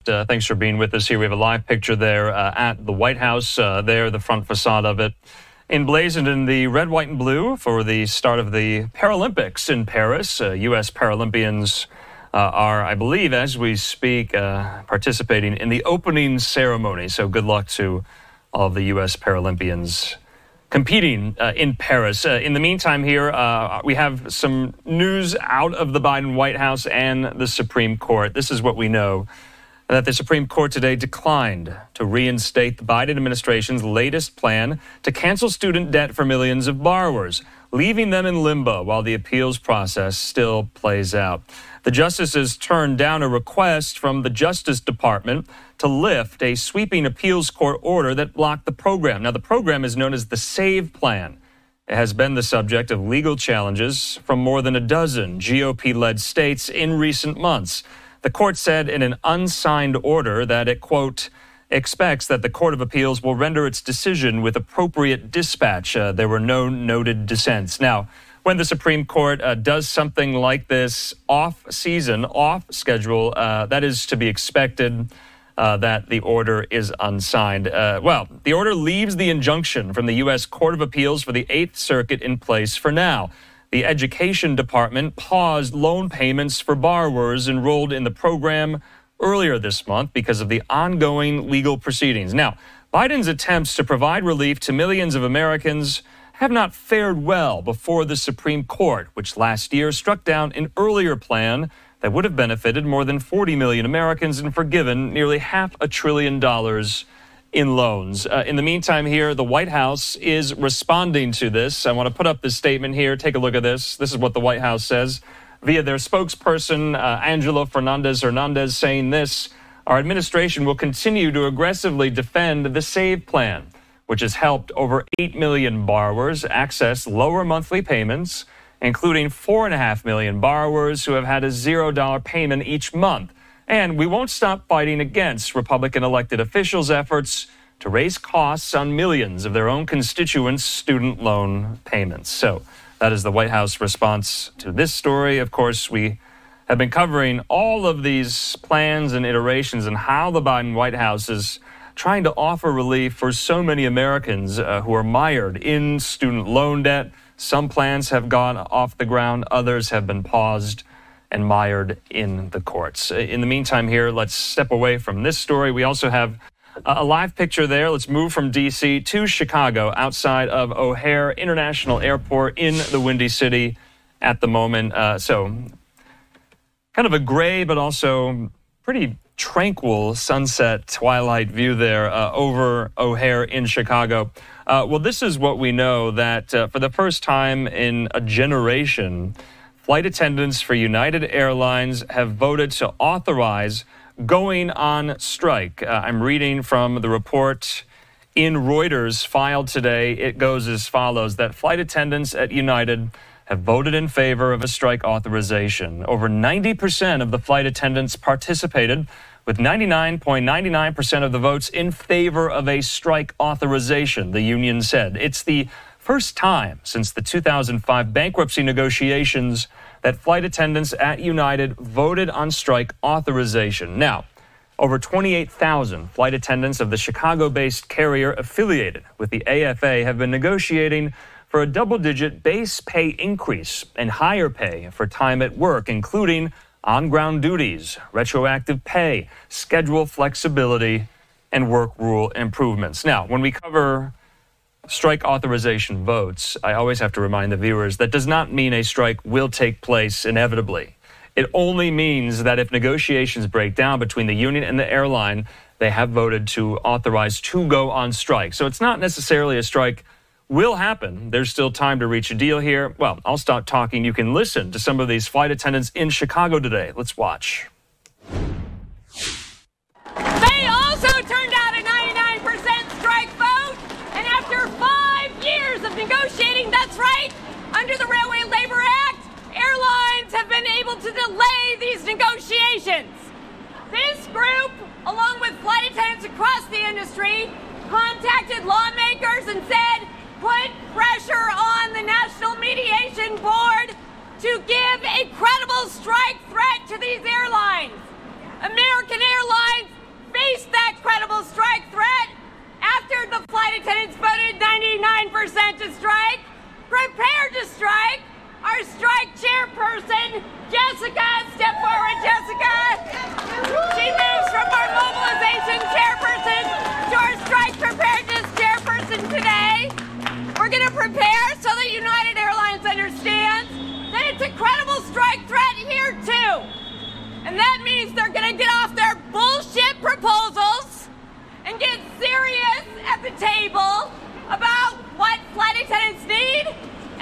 Thanks for being with us here. We have a live picture there at the White House, there, the front facade of it, emblazoned in the red, white, and blue for the start of the Paralympics in Paris. U.S. Paralympians are, I believe, as we speak, participating in the opening ceremony. So good luck to all of the U.S. Paralympians competing in Paris. In the meantime here, we have some news out of the Biden White House and the Supreme Court. This is what we know, that the Supreme Court today declined to reinstate the Biden administration's latest plan to cancel student debt for millions of borrowers, leaving them in limbo while the appeals process still plays out. The justices turned down a request from the Justice Department to lift a sweeping appeals court order that blocked the program. Now, the program is known as the SAVE Plan. It has been the subject of legal challenges from more than a dozen GOP-led states in recent months. The court said in an unsigned order that it, quote, expects that the Court of Appeals will render its decision with appropriate dispatch. There were no noted dissents. Now, when the Supreme Court does something like this off-season, off-schedule, that is to be expected. That the order is unsigned. The order leaves the injunction from the U.S. Court of Appeals for the Eighth Circuit in place for now. The Education Department paused loan payments for borrowers enrolled in the program earlier this month because of the ongoing legal proceedings. Now, Biden's attempts to provide relief to millions of Americans have not fared well before the Supreme Court, which last year struck down an earlier plan that would have benefited more than 40 million Americans and forgiven nearly $500 billion in loans. In the meantime here, the White House is responding to this. I want to put up this statement here. Take a look at this. This is what the White House says via their spokesperson, Angela Fernandez, saying this: our administration will continue to aggressively defend the SAVE Plan, which has helped over 8 million borrowers access lower monthly payments, including 4.5 million borrowers who have had a $0 payment each month. And we won't stop fighting against Republican elected officials' efforts to raise costs on millions of their own constituents' student loan payments. So that is the White House response to this story. Of course, we have been covering all of these plans and iterations and how the Biden White House is trying to offer relief for so many Americans who are mired in student loan debt. Some plans have gone off the ground, others have been paused and mired in the courts. In the meantime here, let's step away from this story. We also have a live picture there. Let's move from D.C. to Chicago, outside of O'Hare International Airport in the Windy City at the moment. So kind of a gray but also pretty tranquil sunset twilight view there over O'Hare in Chicago. Well, this is what we know, that for the first time in a generation, flight attendants for United Airlines have voted to authorize going on strike. I'm reading from the report in Reuters filed today. It goes as follows, that flight attendants at United have voted in favor of a strike authorization. Over 90% of the flight attendants participated, with 99.99% of the votes in favor of a strike authorization, the union said. It's the first time since the 2005 bankruptcy negotiations that flight attendants at United voted on strike authorization. Now, over 28,000 flight attendants of the Chicago-based carrier affiliated with the AFA have been negotiating for a double-digit base pay increase and higher pay for time at work, including on-ground duties, retroactive pay, schedule flexibility, and work rule improvements. Now, when we cover strike authorization votes, I always have to remind the viewers that does not mean a strike will take place inevitably. It only means that if negotiations break down between the union and the airline, they have voted to authorize to go on strike. So it's not necessarily a strike will happen. There's still time to reach a deal here. Well, I'll stop talking. You can listen to some of these flight attendants in Chicago today. Let's watch. They also turned out a 99% strike vote, and after 5 years of negotiating, that's right, under the Railway Labor Act, airlines have been able to delay these negotiations. This group, along with flight attendants across the industry, contacted lawmakers and said, put pressure on the National Mediation Board to give a credible strike threat to these airlines. American Airlines And that means they're going to get off their bullshit proposals and get serious at the table about what flight attendants need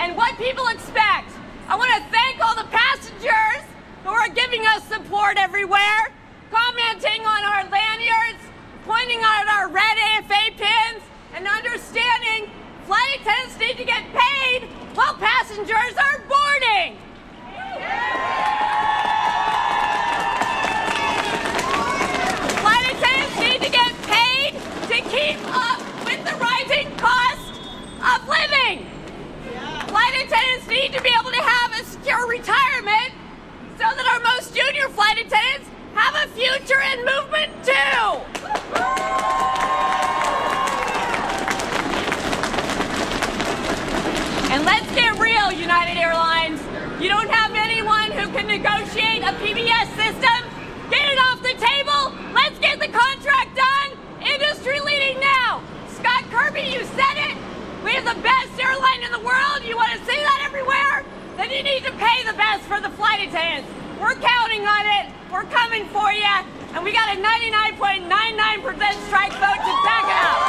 and what people expect. I want to thank all the passengers who are giving us support everywhere, commenting on our lanyards, pointing out our red AFA pins, and understanding flight attendants need to get paid while passengers are boarding. Flight attendants need to get paid to keep up with the rising cost of living. Flight attendants need to be able to have a secure retirement so that our most junior flight attendants have a future in movement too. And let's get real, United Airlines. You don't have anyone who can negotiate a PBS system? Get it off the table. Let's get the contract done. Industry leading now. Scott Kirby, you said it. We have the best airline in the world. You want to see that everywhere? Then you need to pay the best for the flight attendants. We're counting on it. We're coming for you. And we got a 99.99% strike vote to back it up.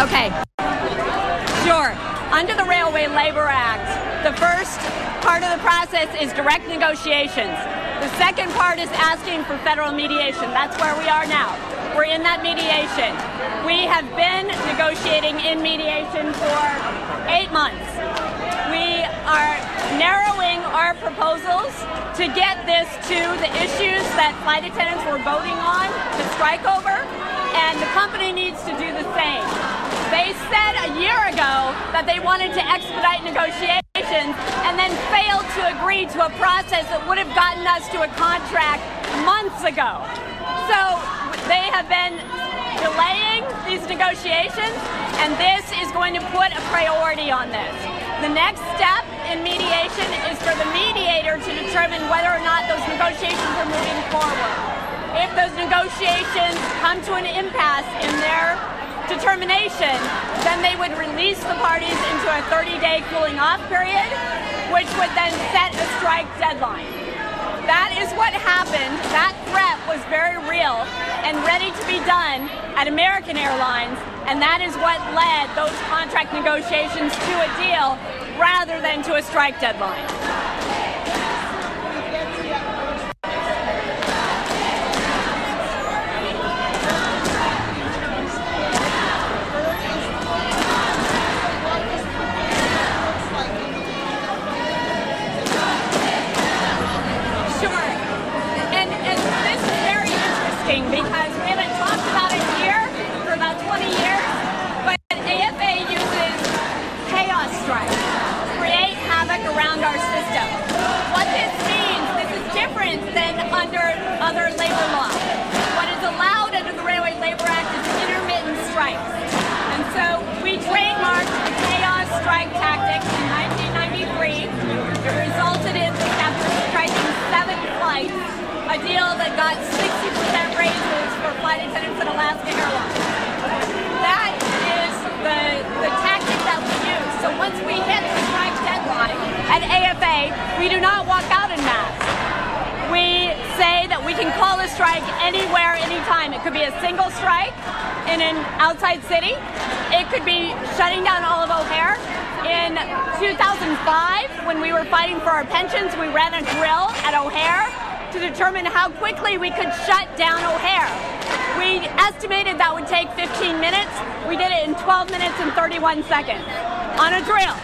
Okay, sure. Under the Railway Labor Act, the first part of the process is direct negotiations. The second part is asking for federal mediation. That's where we are now. We're in that mediation. We have been negotiating in mediation for 8 months. We are narrowing our proposals to get this to the issues that flight attendants were voting on to strike over, and the company needs to do the same. They said a year ago that they wanted to expedite negotiations and then failed to agree to a process that would have gotten us to a contract months ago. So they have been delaying these negotiations, and this is going to put a priority on this. The next step in mediation is for the mediator to determine whether or not those negotiations are moving forward. If those negotiations come to an impasse in their determination, then they would release the parties into a 30-day cooling off period, which would then set a strike deadline. That is what happened. That threat was very real and ready to be done at American Airlines, and that is what led those contract negotiations to a deal rather than to a strike deadline. Because we haven't talked about it here for about 20 years, but AFA uses chaos strikes to create havoc around our system. What this means, this is different than under other labor laws. What is allowed under the Railway Labor Act is intermittent strikes. And so we trademarked the chaos strike tactic in 1993. It resulted in a deal that got 60% raises for flight attendants at Alaska Airlines. That is the tactic that we use. So once we hit the strike deadline at AFA, we do not walk out in mass. We say that we can call a strike anywhere, anytime. It could be a single strike in an outside city. It could be shutting down all of O'Hare. In 2005, when we were fighting for our pensions, we ran a drill at O'Hare to determine how quickly we could shut down O'Hare. We estimated that would take 15 minutes. We did it in 12 minutes and 31 seconds on a drill.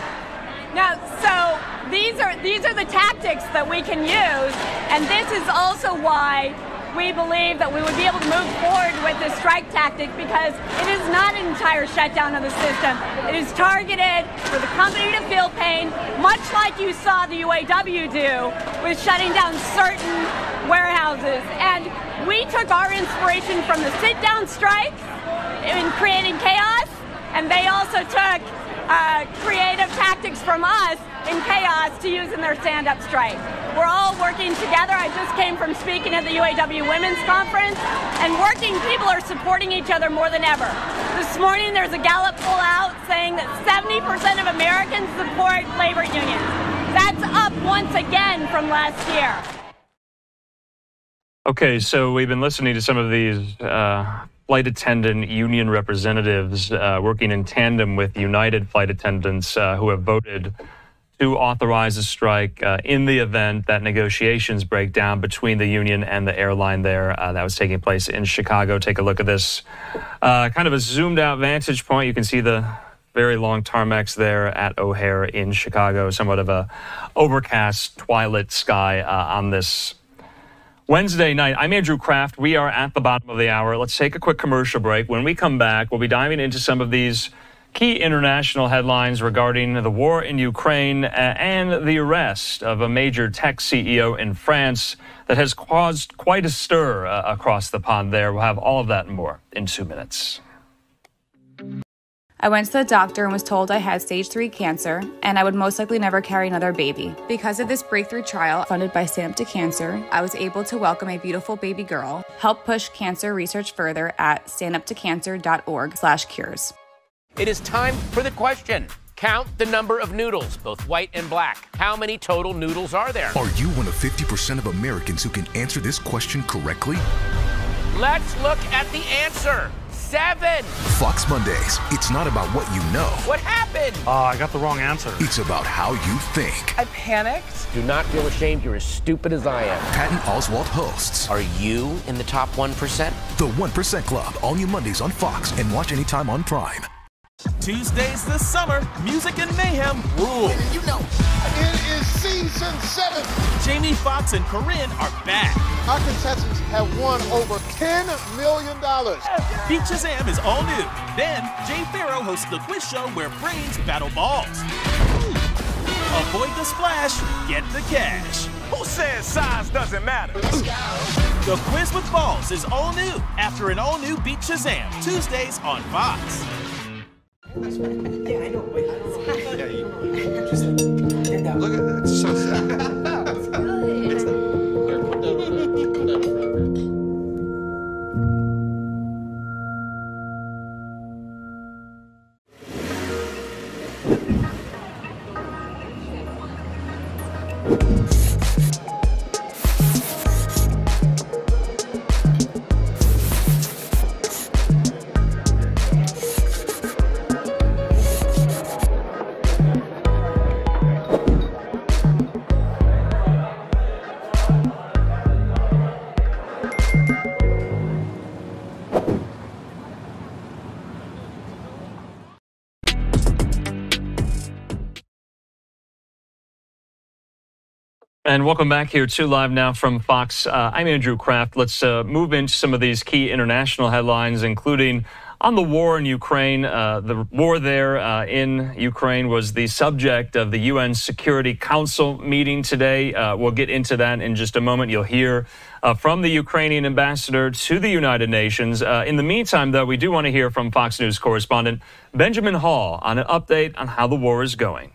Now, so these are the tactics that we can use, and this is also why we believe that we would be able to move forward with this strike tactic, because it is not an entire shutdown of the system. It is targeted for the company to feel pain, much like you saw the UAW do with shutting down certain warehouses. And we took our inspiration from the sit-down strikes in creating chaos, and they also took creative tactics from us in chaos to use in their stand-up strike. We're all working together. I just came from speaking at the UAW Women's Conference, and working people are supporting each other more than ever. This morning there's a Gallup poll out saying that 70% of Americans support labor unions. That's up once again from last year. Okay, so we've been listening to some of these flight attendant union representatives working in tandem with United flight attendants who have voted to authorize a strike in the event that negotiations break down between the union and the airline there. That was taking place in Chicago. Take a look at this. Kind of a zoomed out vantage point. You can see the very long tarmacs there at O'Hare in Chicago. Somewhat of a overcast twilight sky on this Wednesday night. I'm Andrew Kraft. We are at the bottom of the hour. Let's take a quick commercial break. When we come back, we'll be diving into some of these key international headlines regarding the war in Ukraine and the arrest of a major tech CEO in France that has caused quite a stir across the pond there. We'll have all of that and more in 2 minutes. I went to the doctor and was told I had stage 3 cancer and I would most likely never carry another baby. Because of this breakthrough trial funded by Stand Up to Cancer, I was able to welcome a beautiful baby girl, help push cancer research further at standuptocancer.org/cures. It is time for the question. Count the number of noodles, both white and black. How many total noodles are there? Are you one of 50% of Americans who can answer this question correctly? Let's look at the answer. 7. Fox Mondays. It's not about what you know. What happened? I got the wrong answer. It's about how you think. I panicked. Do not feel ashamed. You're as stupid as I am. Patton Oswalt hosts. Are you in the top 1%? The 1% Club. All new Mondays on Fox and watch anytime on Prime. Tuesdays this summer, music and mayhem rule. You know, it is season 7. Jamie Foxx and Corinne are back. Our contestants have won over $10 million. Beat Shazam is all new. Then, Jay Farrow hosts the quiz show where brains battle balls. Avoid the splash, get the cash. Who says size doesn't matter? The Quiz with Balls is all new after an all-new Beat Shazam, Tuesdays on Fox. Look at that. It's so sad. And welcome back here to Live Now from Fox. I'm Andrew Kraft. Let's move into some of these key international headlines, including on the war in Ukraine. The war there in Ukraine was the subject of the UN Security Council meeting today. We'll get into that in just a moment. You'll hear from the Ukrainian ambassador to the United Nations. In the meantime, though, we do want to hear from Fox News correspondent Benjamin Hall on an update on how the war is going.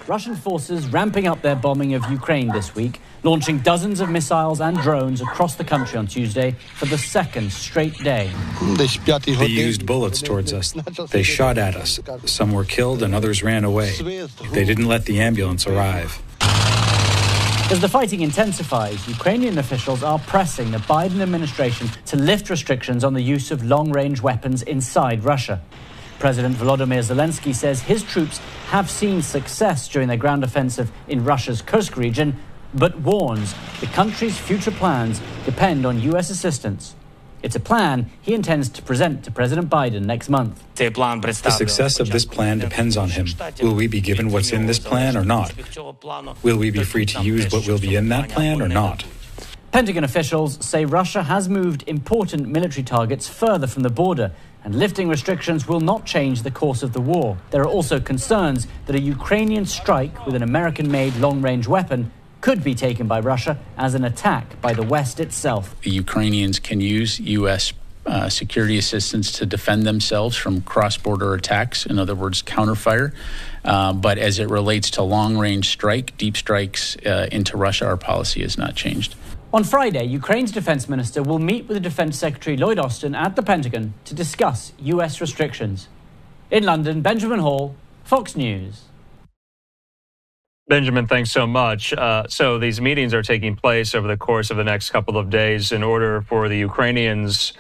Russian forces ramping up their bombing of Ukraine this week, launching dozens of missiles and drones across the country on Tuesday for the second straight day. They used bullets towards us. They shot at us. Some were killed and others ran away. They didn't let the ambulance arrive. As the fighting intensifies, Ukrainian officials are pressing the Biden administration to lift restrictions on the use of long-range weapons inside Russia. President Volodymyr Zelensky says his troops have seen success during their ground offensive in Russia's Kursk region, but warns the country's future plans depend on U.S. assistance. It's a plan he intends to present to President Biden next month. The success of this plan depends on him. Will we be given what's in this plan or not? Will we be free to use what will be in that plan or not? Pentagon officials say Russia has moved important military targets further from the border, and lifting restrictions will not change the course of the war. There are also concerns that a Ukrainian strike with an American-made long-range weapon could be taken by Russia as an attack by the West itself. The Ukrainians can use U.S. security assistance to defend themselves from cross-border attacks, in other words, counterfire. But as it relates to long-range strike, deep strikes into Russia, our policy has not changed. On Friday, Ukraine's defense minister will meet with the Defense Secretary Lloyd Austin at the Pentagon to discuss U.S. restrictions. In London, Benjamin Hall, Fox News. Benjamin, thanks so much. So these meetings are taking place over the course of the next couple of days in order for the Ukrainians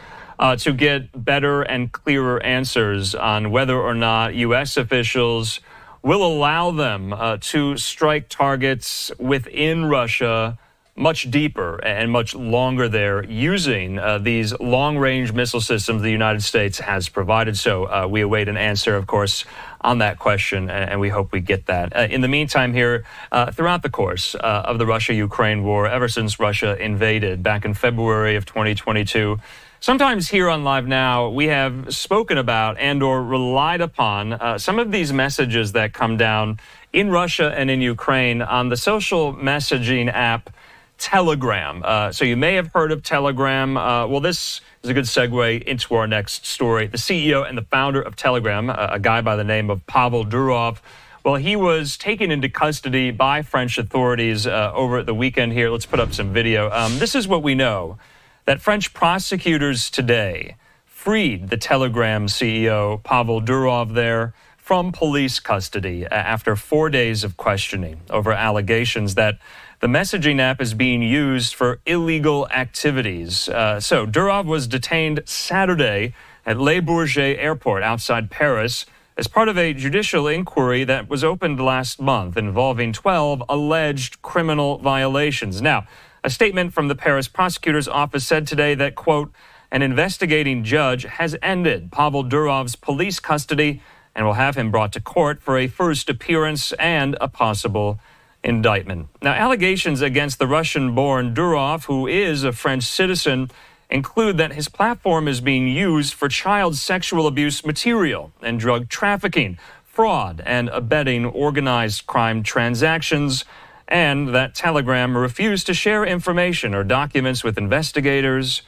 to get better and clearer answers on whether or not U.S. officials will allow them to strike targets within Russia much deeper and much longer there using these long-range missile systems the United States has provided. So we await an answer, of course, on that question, and we hope we get that. In the meantime here, throughout the course of the Russia-Ukraine war, ever since Russia invaded back in February of 2022, sometimes here on Live Now, we have spoken about and or relied upon some of these messages that come down in Russia and in Ukraine on the social messaging app Telegram. So you may have heard of Telegram. Well, this is a good segue into our next story. The CEO and the founder of Telegram, a guy by the name of Pavel Durov, well, he was taken into custody by French authorities over the weekend here. Let's put up some video. This is what we know, that French prosecutors today freed the Telegram CEO, Pavel Durov, there from police custody after 4 days of questioning over allegations that the messaging app is being used for illegal activities. So Durov was detained Saturday at Le Bourget Airport outside Paris as part of a judicial inquiry that was opened last month involving 12 alleged criminal violations. Now, a statement from the Paris prosecutor's office said today that, quote, an investigating judge has ended Pavel Durov's police custody and will have him brought to court for a first appearance and a possible indictment. Now, allegations against the Russian-born Durov, who is a French citizen, include that his platform is being used for child sexual abuse material and drug trafficking, fraud, and abetting organized crime transactions, and that Telegram refused to share information or documents with investigators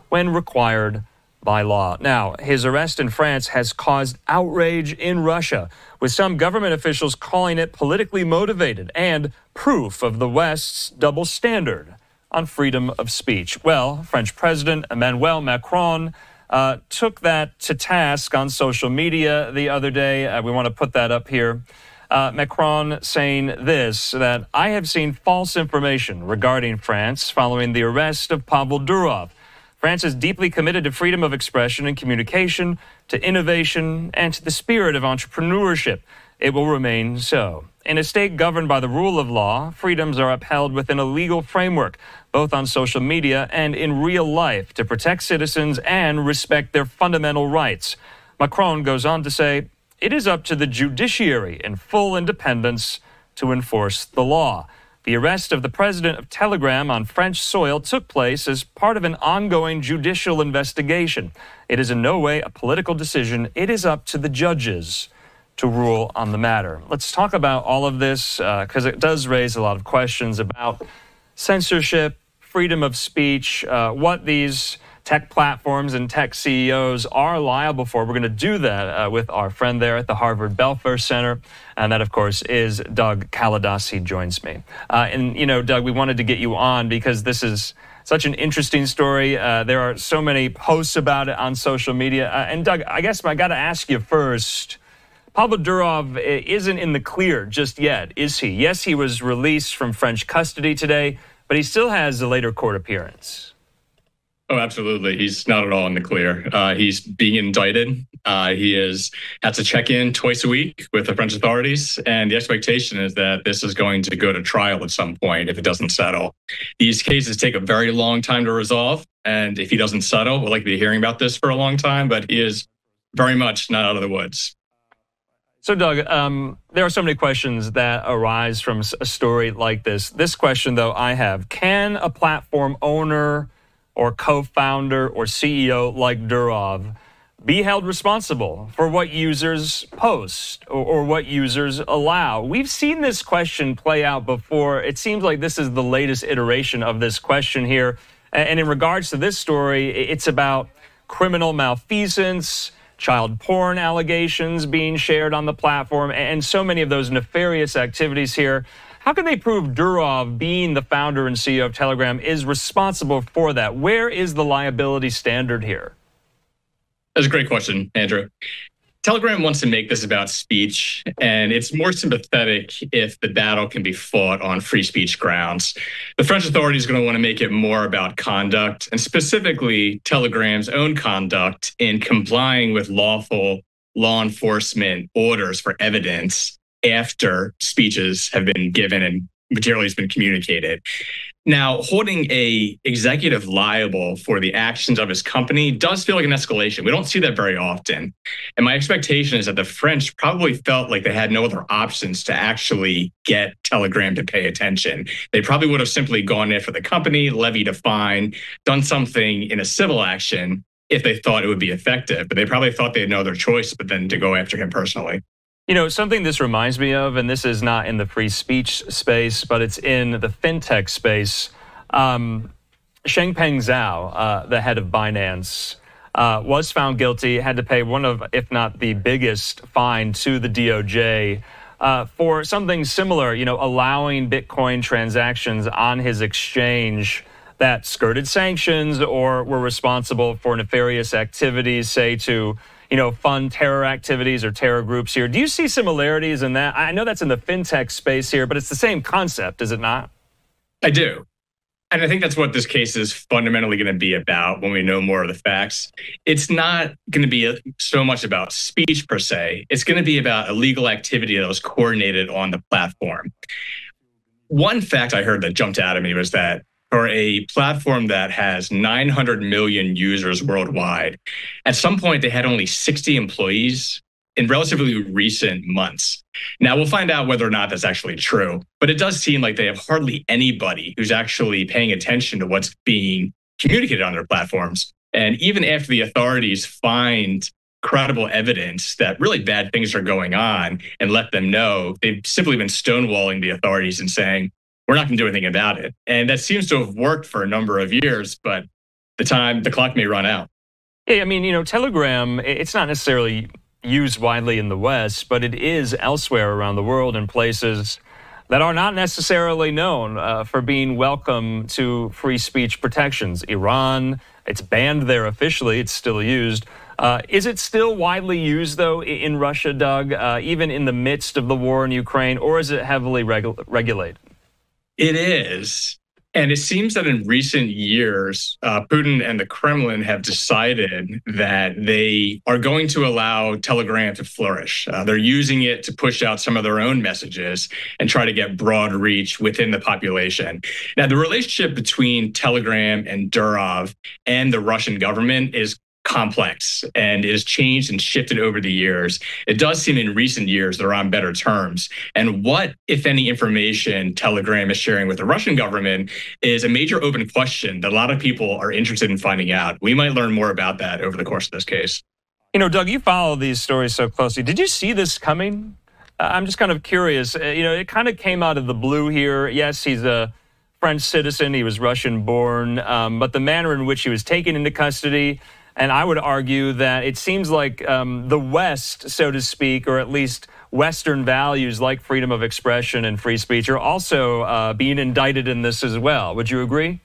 when required by law. Now, his arrest in France has caused outrage in Russia, with some government officials calling it politically motivated and proof of the West's double standard on freedom of speech. Well, French President Emmanuel Macron took that to task on social media the other day. We want to put that up here. Macron saying this, that I have seen false information regarding France following the arrest of Pavel Durov. France is deeply committed to freedom of expression and communication, to innovation, and to the spirit of entrepreneurship. It will remain so. In a state governed by the rule of law, freedoms are upheld within a legal framework, both on social media and in real life, to protect citizens and respect their fundamental rights. Macron goes on to say, it is up to the judiciary in full independence to enforce the law. The arrest of the president of Telegram on French soil took place as part of an ongoing judicial investigation. It is in no way a political decision. It is up to the judges to rule on the matter. Let's talk about all of this because it does raise a lot of questions about censorship, freedom of speech, what these tech platforms and tech CEOs are liable for. We're going to do that with our friend there at the Harvard Belfer Center. And that, of course, is Doug Kaladas. He joins me. And, you know, Doug, we wanted to get you on because this is such an interesting story. There are so many posts about it on social media. And, Doug, I guess I got to ask you first, Pavlo Durov isn't in the clear just yet, is he? Yes, he was released from French custody today, but he still has a later court appearance. Oh, absolutely. He's not at all in the clear. He's being indicted. He has to check in twice a week with the French authorities. And the expectation is that this is going to go to trial at some point if it doesn't settle. These cases take a very long time to resolve. And if he doesn't settle, we'll likely be hearing about this for a long time. But he is very much not out of the woods. So, Doug, there are so many questions that arise from a story like this. This question, though, I have: can a platform owner or co-founder or CEO like Durov be held responsible for what users post or what users allow? We've seen this question play out before. It seems like this is the latest iteration of this question here. And in regards to this story, it's about criminal malfeasance, child porn allegations being shared on the platform, and so many of those nefarious activities here. How can they prove Durov, being the founder and CEO of Telegram, is responsible for that? Where is the liability standard here? That's a great question, Andrew. Telegram wants to make this about speech, and it's more sympathetic if the battle can be fought on free speech grounds. The French authorities are going to want to make it more about conduct, and specifically Telegram's own conduct in complying with lawful law enforcement orders for evidence after speeches have been given and material has been communicated. Now, holding a executive liable for the actions of his company does feel like an escalation. We don't see that very often. And my expectation is that the French probably felt like they had no other options to actually get Telegram to pay attention. They probably would have simply gone after the company, levied a fine, done something in a civil action if they thought it would be effective. But they probably thought they had no other choice but then to go after him personally. You know, something this reminds me of, and this is not in the free speech space, but it's in the fintech space. Changpeng Zhao, the head of Binance, was found guilty, had to pay one of, if not the biggest fine to the DOJ for something similar, you know, allowing Bitcoin transactions on his exchange that skirted sanctions or were responsible for nefarious activities, say to, you know, fund terror activities or terror groups here. Do you see similarities in that? I know that's in the fintech space here, but it's the same concept, is it not? I do. And I think that's what this case is fundamentally going to be about when we know more of the facts. It's not going to be so much about speech per se. It's going to be about illegal activity that was coordinated on the platform. One fact I heard that jumped out at me was that for a platform that has 900 million users worldwide, at some point they had only 60 employees in relatively recent months. Now, we'll find out whether or not that's actually true, but it does seem like they have hardly anybody who's actually paying attention to what's being communicated on their platforms. And even after the authorities find credible evidence that really bad things are going on and let them know, they've simply been stonewalling the authorities and saying, we're not going to do anything about it. And that seems to have worked for a number of years, but the clock may run out. Yeah, I mean, you know, Telegram, it's not necessarily used widely in the West, but it is elsewhere around the world in places that are not necessarily known for being welcome to free speech protections. Iran, it's banned there officially. It's still used. Is it still widely used, though, in Russia, Doug, even in the midst of the war in Ukraine, or is it heavily regulated? It is. And it seems that in recent years, Putin and the Kremlin have decided that they are going to allow Telegram to flourish. They're using it to push out some of their own messages and try to get broad reach within the population. Now, the relationship between Telegram and Durov and the Russian government is complex, and it has changed and shifted over the years. It does seem in recent years they're on better terms. And what, if any, information Telegram is sharing with the Russian government is a major open question that a lot of people are interested in finding out. We might learn more about that over the course of this case. You know, Doug, you follow these stories so closely. Did you see this coming? I'm just kind of curious. You know, it kind of came out of the blue here. Yes, he's a French citizen. He was Russian-born, but the manner in which he was taken into custody, and I would argue that it seems like the West, so to speak, or at least Western values like freedom of expression and free speech are also being indicted in this as well. Would you agree?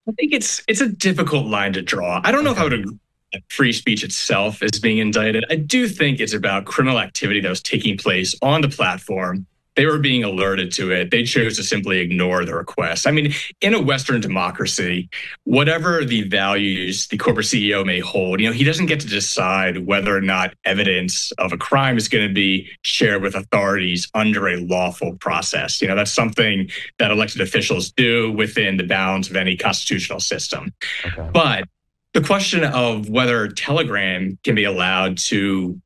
I think it's a difficult line to draw. I don't know if I would agree that free speech itself is being indicted. I do think it's about criminal activity that was taking place on the platform. They were being alerted to it. They chose to simply ignore the request. I mean, in a Western democracy, whatever the values the corporate CEO may hold, he doesn't get to decide whether or not evidence of a crime is going to be shared with authorities under a lawful process. That's something that elected officials do within the bounds of any constitutional system. Okay. But the question of whether Telegram can be allowed to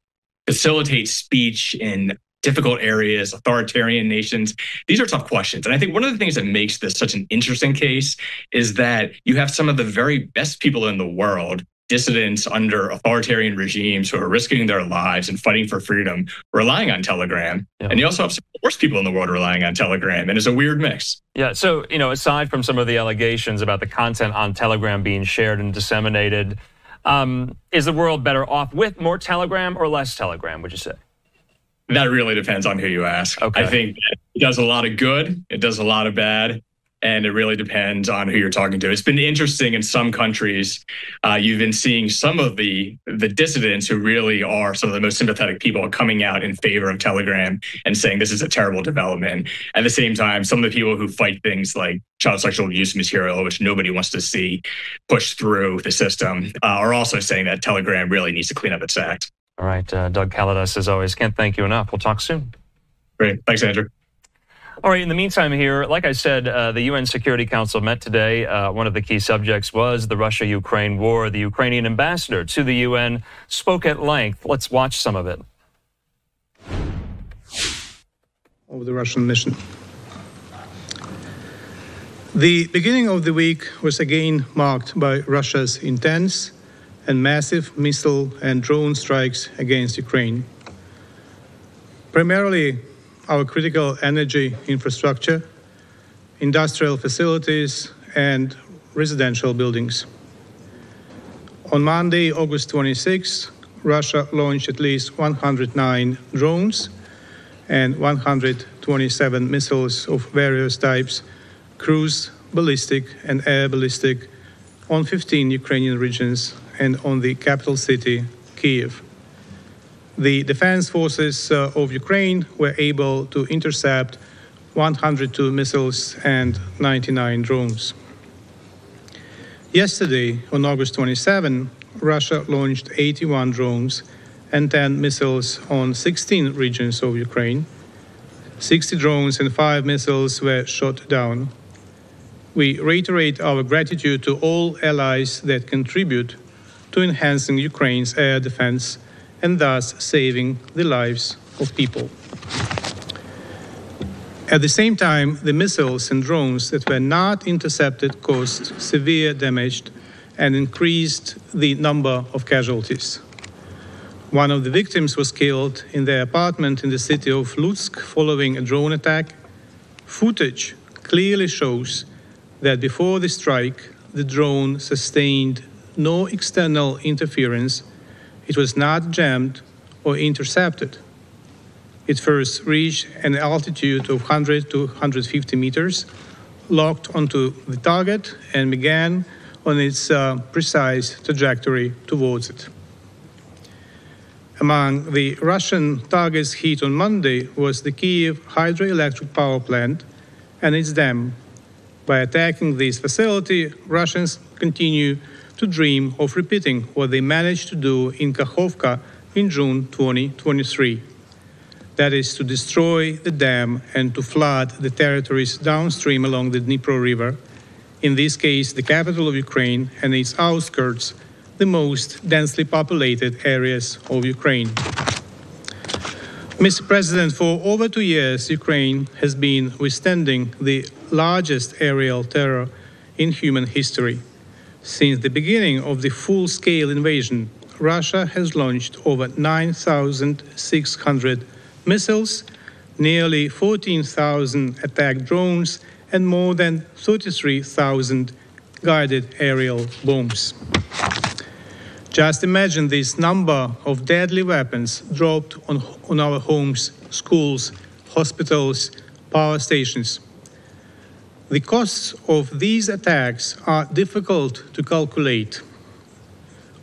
facilitate speech in difficult areas, authoritarian nations, these are tough questions. And I think one of the things that makes this such an interesting case is that you have some of the very best people in the world, dissidents under authoritarian regimes who are risking their lives and fighting for freedom, relying on Telegram. Yeah. And you also have some of the worst people in the world relying on Telegram. And it's a weird mix. Yeah. So, aside from some of the allegations about the content on Telegram being shared and disseminated, is the world better off with more Telegram or less Telegram, would you say? That really depends on who you ask. Okay. I think it does a lot of good, it does a lot of bad, and it really depends on who you're talking to. It's been interesting in some countries. You've been seeing some of the dissidents who really are some of the most sympathetic people coming out in favor of Telegram and saying this is a terrible development. At the same time, some of the people who fight things like child sexual abuse material, which nobody wants to see pushed through the system, are also saying that Telegram really needs to clean up its act. All right, Doug Kalidas, as always, can't thank you enough. We'll talk soon. Great. Thanks, Andrew. All right, in the meantime here, like I said, the UN Security Council met today. One of the key subjects was the Russia-Ukraine war. The Ukrainian ambassador to the UN spoke at length. Let's watch some of it. Of the Russian mission. The beginning of the week was again marked by Russia's intense and massive missile and drone strikes against Ukraine. Primarily, our critical energy infrastructure, industrial facilities, and residential buildings. On Monday, August 26, Russia launched at least 109 drones and 127 missiles of various types, cruise, ballistic, and air ballistic, on 15 Ukrainian regions and on the capital city, Kyiv. The defense forces of Ukraine were able to intercept 102 missiles and 99 drones. Yesterday, on August 27, Russia launched 81 drones and 10 missiles on 16 regions of Ukraine. 60 drones and 5 missiles were shot down. We reiterate our gratitude to all allies that contribute to enhancing Ukraine's air defense and thus saving the lives of people. At the same time, the missiles and drones that were not intercepted caused severe damage and increased the number of casualties. One of the victims was killed in their apartment in the city of Lutsk following a drone attack. Footage clearly shows that before the strike, the drone sustained no external interference. It was not jammed or intercepted. It first reached an altitude of 100 to 150 meters, locked onto the target, and began on its precise trajectory towards it. Among the Russian targets hit on Monday was the Kyiv hydroelectric power plant and its dam. By attacking this facility, Russians continue to dream of repeating what they managed to do in Kakhovka in June 2023. That is to destroy the dam and to flood the territories downstream along the Dnipro River, in this case the capital of Ukraine and its outskirts, the most densely populated areas of Ukraine. Mr. President, for over 2 years, Ukraine has been withstanding the largest aerial terror in human history. Since the beginning of the full-scale invasion, Russia has launched over 9,600 missiles, nearly 14,000 attack drones, and more than 33,000 guided aerial bombs. Just imagine this number of deadly weapons dropped on our homes, schools, hospitals, power stations. The costs of these attacks are difficult to calculate.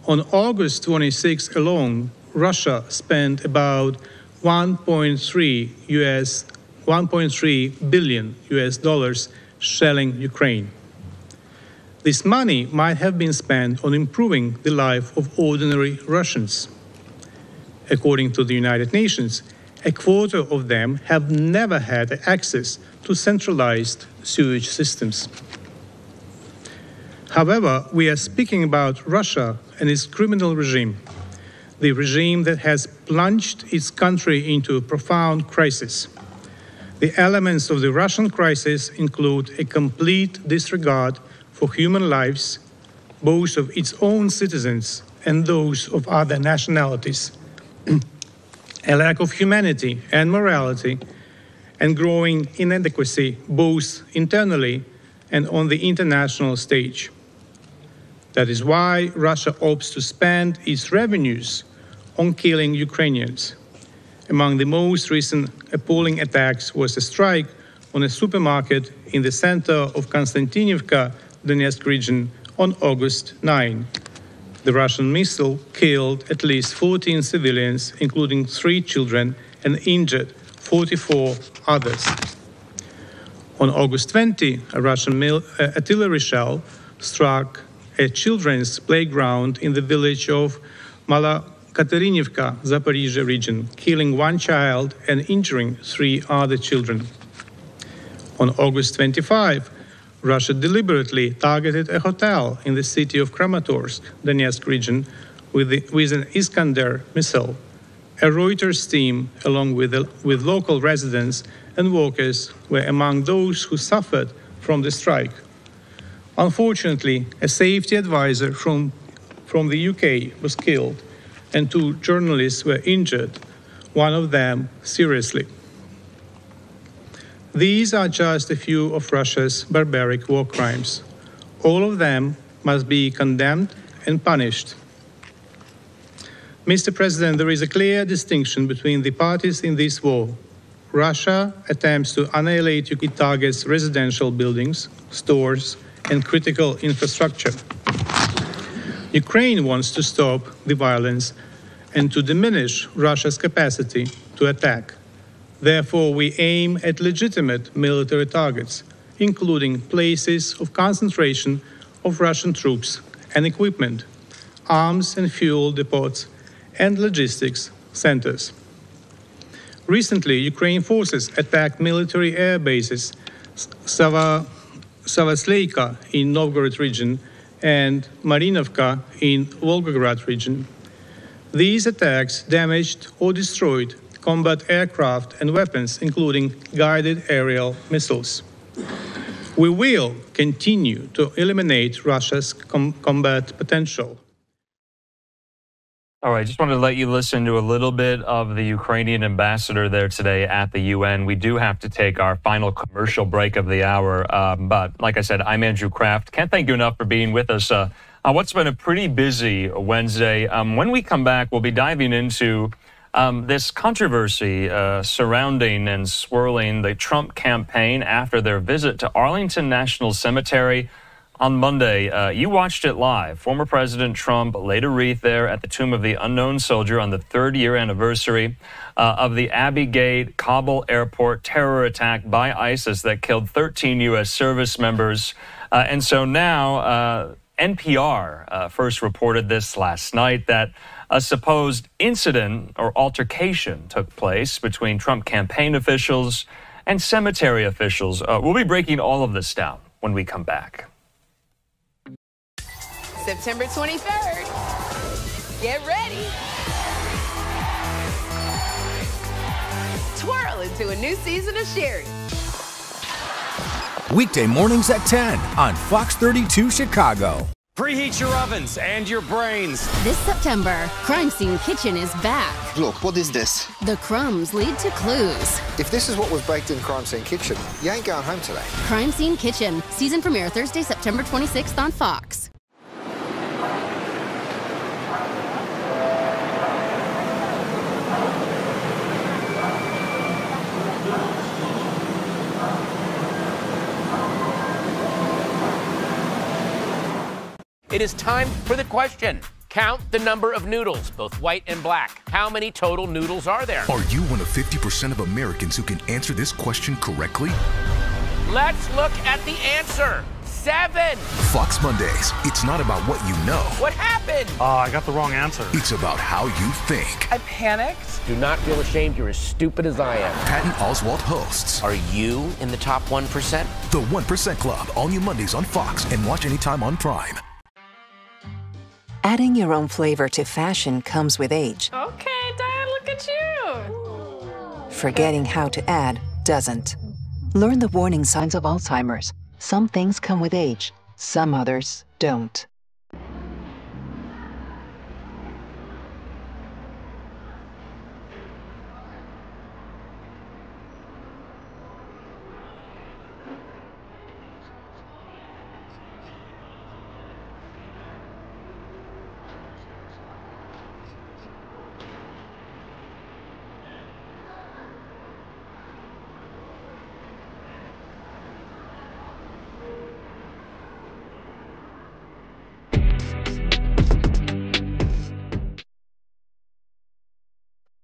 On August 26 alone, Russia spent about $1.3 billion shelling Ukraine. This money might have been spent on improving the life of ordinary Russians. According to the United Nations, a quarter of them have never had access to centralized sewage systems. However, we are speaking about Russia and its criminal regime, the regime that has plunged its country into a profound crisis. The elements of the Russian crisis include a complete disregard for human lives, both of its own citizens and those of other nationalities, a lack of humanity and morality, and growing inadequacy both internally and on the international stage. That is why Russia opts to spend its revenues on killing Ukrainians. Among the most recent appalling attacks was a strike on a supermarket in the center of Konstantinivka, Donetsk region, on August 9. The Russian missile killed at least 14 civilians, including 3 children, and injured 44 others. On August 20, a Russian artillery shell struck a children's playground in the village of Malokaterinivka, Zaporizhia region, killing 1 child and injuring 3 other children. On August 25, Russia deliberately targeted a hotel in the city of Kramatorsk, Donetsk region, with an Iskander missile. A Reuters team, along with local residents and workers, were among those who suffered from the strike. Unfortunately, a safety advisor from the UK was killed, and 2 journalists were injured, one of them seriously. These are just a few of Russia's barbaric war crimes. All of them must be condemned and punished. Mr. President, there is a clear distinction between the parties in this war. Russia attempts to annihilate Ukraine. It targets residential buildings, stores, and critical infrastructure. Ukraine wants to stop the violence and to diminish Russia's capacity to attack. Therefore, we aim at legitimate military targets, including places of concentration of Russian troops and equipment, arms and fuel depots, and logistics centers. Recently, Ukrainian forces attacked military air bases, Savasleika in Novgorod region and Marinovka in Volgograd region. These attacks damaged or destroyed combat aircraft and weapons, including guided aerial missiles. We will continue to eliminate Russia's combat potential. All right, just wanted to let you listen to a little bit of the Ukrainian ambassador there today at the UN. We do have to take our final commercial break of the hour, but like I said, I'm Andrew Kraft. Can't thank you enough for being with us on what's been a pretty busy Wednesday. When we come back, we'll be diving into this controversy surrounding and swirling the Trump campaign after their visit to Arlington National Cemetery on Monday. You watched it live. Former President Trump laid a wreath there at the Tomb of the Unknown Soldier on the 3rd-year anniversary of the Abbey Gate Kabul airport terror attack by ISIS that killed 13 U.S. service members. And so now NPR first reported this last night, that a supposed incident or altercation took place between Trump campaign officials and cemetery officials. We'll be breaking all of this down when we come back. September 23rd. Get ready. Twirl into a new season of Sherry. Weekday mornings at 10 on Fox 32 Chicago. Preheat your ovens and your brains. This September, Crime Scene Kitchen is back. Look, what is this? The crumbs lead to clues. If this is what was baked in Crime Scene Kitchen, you ain't going home today. Crime Scene Kitchen. Season premiere Thursday, September 26th on Fox. It is time for the question. Count the number of noodles, both white and black. How many total noodles are there? Are you one of 50% of Americans who can answer this question correctly? Let's look at the answer. 7. Fox Mondays. It's not about what you know. What happened? I got the wrong answer. It's about how you think. I panicked. Do not feel ashamed. You're as stupid as I am. Patton Oswalt hosts. Are you in the top 1%? The 1% Club. All new Mondays on Fox and watch anytime on Prime. Adding your own flavor to fashion comes with age. Okay, Dad, look at you. Forgetting how to add doesn't. Learn the warning signs of Alzheimer's. Some things come with age, some others don't.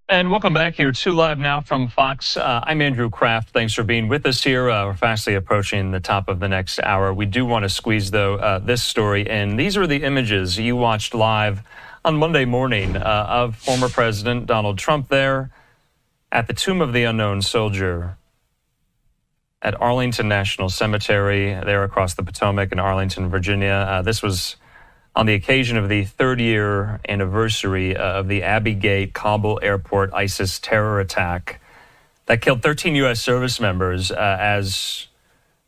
And welcome back here to Live Now from Fox. I'm Andrew Kraft. Thanks for being with us here. We're fastly approaching the top of the next hour. We do want to squeeze, though, this story in. These are the images you watched live on Monday morning of former President Donald Trump there at the Tomb of the Unknown Soldier at Arlington National Cemetery there across the Potomac in Arlington, Virginia. This was on the occasion of the third-year anniversary of the Abbey Gate Kabul airport ISIS terror attack that killed 13 U.S. service members as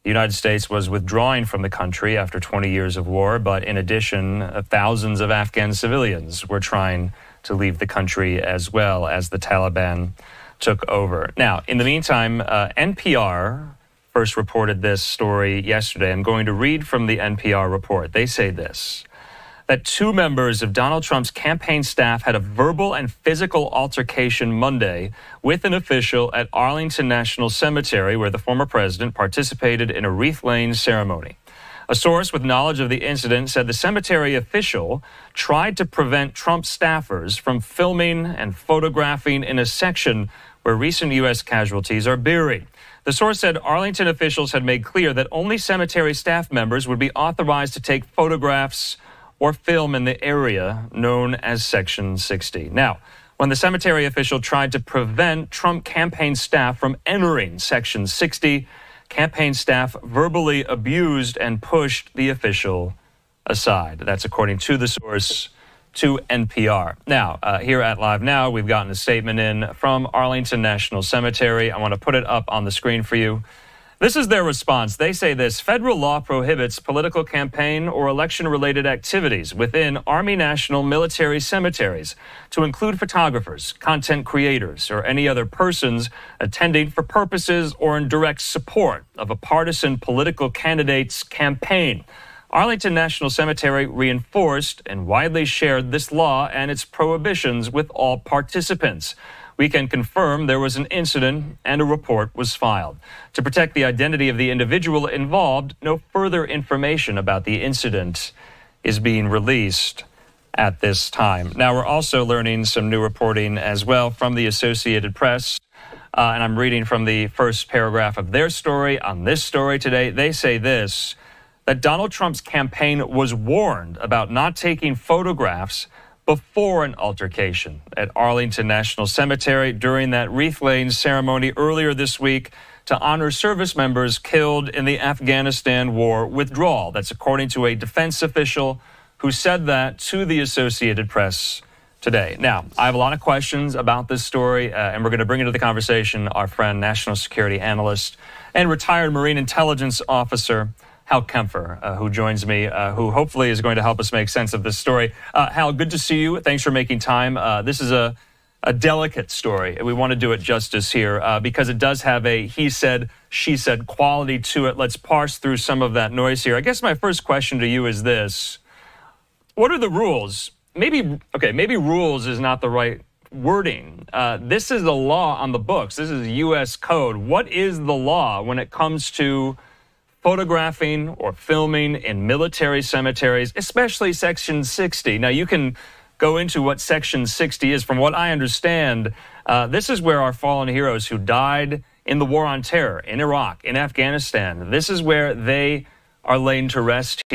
the United States was withdrawing from the country after 20 years of war. But in addition, thousands of Afghan civilians were trying to leave the country as well as the Taliban took over. Now, in the meantime, NPR first reported this story yesterday. I'm going to read from the NPR report. They say this: that 2 members of Donald Trump's campaign staff had a verbal and physical altercation Monday with an official at Arlington National Cemetery, where the former president participated in a wreath-laying ceremony. A source with knowledge of the incident said the cemetery official tried to prevent Trump staffers from filming and photographing in a section where recent U.S. casualties are buried. The source said Arlington officials had made clear that only cemetery staff members would be authorized to take photographs or film in the area known as Section 60. Now, when the cemetery official tried to prevent Trump campaign staff from entering Section 60, campaign staff verbally abused and pushed the official aside. That's according to the source to NPR. Now, here at Live Now, we've gotten a statement in from Arlington National Cemetery. I want to put it up on the screen for you. This is their response. They say this: federal law prohibits political campaign or election-related activities within Army National Military cemeteries to include photographers, content creators, or any other persons attending for purposes or in direct support of a partisan political candidate's campaign. Arlington National Cemetery reinforced and widely shared this law and its prohibitions with all participants. We can confirm there was an incident and a report was filed. To protect the identity of the individual involved, no further information about the incident is being released at this time. Now, we're also learning some new reporting as well from the Associated Press, and I'm reading from the first paragraph of their story on this story today. They say this: that Donald Trump's campaign was warned about not taking photographs before an altercation at Arlington National Cemetery during that wreath-laying ceremony earlier this week to honor service members killed in the Afghanistan war withdrawal. That's according to a defense official who said that to the Associated Press today. Now, I have a lot of questions about this story, and we're going to bring into the conversation our friend, national security analyst, and retired Marine intelligence officer Hal Kempfer, who joins me, who hopefully is going to help us make sense of this story. Hal, good to see you. Thanks for making time. This is a delicate story. We want to do it justice here because it does have a he said, she said quality to it. Let's parse through some of that noise here. I guess my first question to you is this. What are the rules? Maybe rules is not the right wording. This is the law on the books. This is U.S. code. What is the law when it comes to photographing or filming in military cemeteries, especially Section 60? Now, you can go into what Section 60 is. From what I understand, this is where our fallen heroes who died in the war on terror, in Iraq, in Afghanistan, this is where they are laid to rest